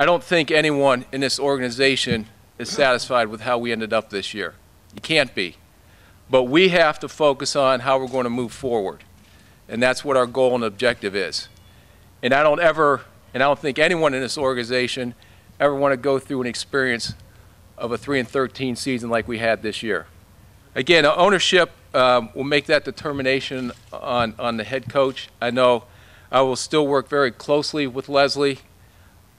I don't think anyone in this organization is satisfied with how we ended up this year. You can't be. But we have to focus on how we're going to move forward. And that's what our goal and objective is. And I don't think anyone in this organization ever want to go through an experience of a 3-13 season like we had this year. Again, ownership will make that determination on the head coach. I know I will still work very closely with Leslie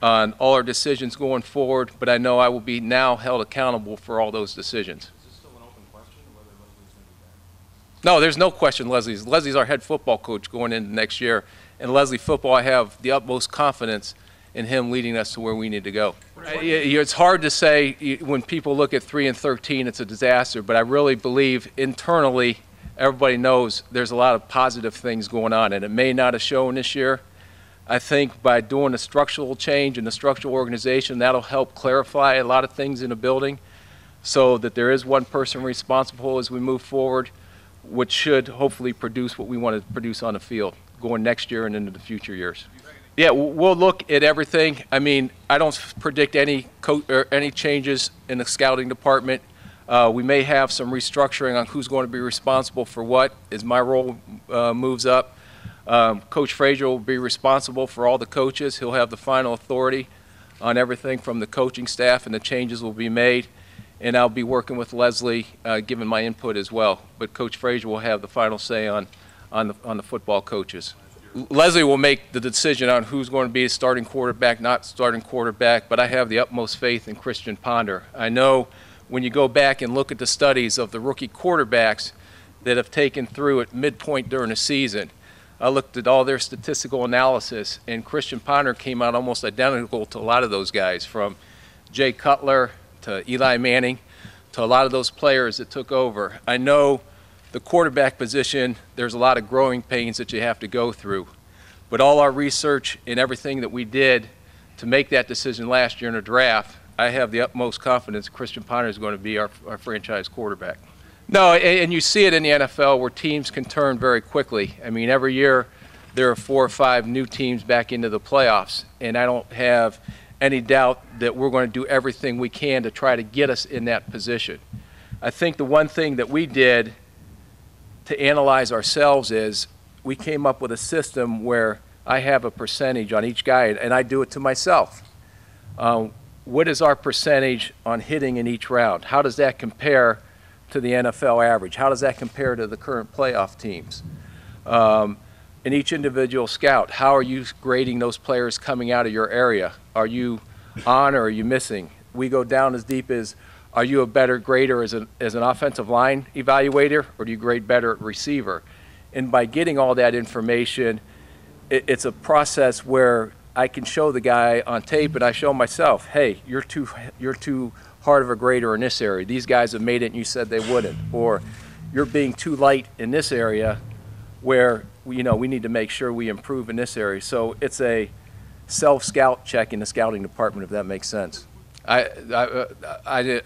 on all our decisions going forward, but I know I will be now held accountable for all those decisions. Is this still an open question whether Leslie's going to be back? No, there's no question Leslie's our head football coach going into next year. And Leslie football, I have the utmost confidence in him leading us to where we need to go. It's hard to say when people look at 3-13, it's a disaster, but I really believe internally everybody knows there's a lot of positive things going on, and it may not have shown this year. I think by doing a structural change in the structural organization, that'll help clarify a lot of things in a building so that there is one person responsible as we move forward, which should hopefully produce what we want to produce on the field going next year and into the future years. Yeah, we'll look at everything. I mean, I don't predict any changes in the scouting department. We may have some restructuring on who's going to be responsible for what as my role moves up. Coach Frazier will be responsible for all the coaches. He'll have the final authority on everything from the coaching staff, and the changes will be made. And I'll be working with Leslie, giving my input as well. But Coach Frazier will have the final say on the football coaches. Leslie will make the decision on who's going to be a starting quarterback, not starting quarterback, but I have the utmost faith in Christian Ponder. I know when you go back and look at the studies of the rookie quarterbacks that have taken through at midpoint during the season, I looked at all their statistical analysis, and Christian Ponder came out almost identical to a lot of those guys, from Jay Cutler to Eli Manning to a lot of those players that took over. I know the quarterback position, there's a lot of growing pains that you have to go through. But all our research and everything that we did to make that decision last year in the draft, I have the utmost confidence Christian Ponder is going to be our franchise quarterback. No, and you see it in the NFL where teams can turn very quickly. I mean, every year there are 4 or 5 new teams back into the playoffs, and I don't have any doubt that we're going to do everything we can to try to get us in that position. I think the one thing that we did to analyze ourselves is we came up with a system where I have a percentage on each guy, and I do it to myself. What is our percentage on hitting in each round? How does that compare to the NFL average? How does that compare to the current playoff teams? In each individual scout, how are you grading those players coming out of your area? Are you on or are you missing? We go down as deep as, are you a better grader as an offensive line evaluator, or do you grade better at receiver? And by getting all that information, it's a process where I can show the guy on tape, and I show myself, hey, you're too hard of a grader in this area. These guys have made it and you said they wouldn't. Or you're being too light in this area where we need to make sure we improve in this area. So it's a self-scout check in the scouting department, if that makes sense. I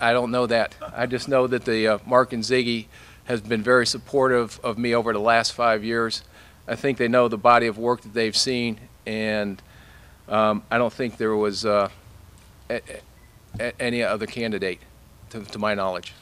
don't know that. I just know that the Mark and Ziggy has been very supportive of me over the last 5 years. I think they know the body of work that they've seen, and I don't think there was any other candidate, to my knowledge.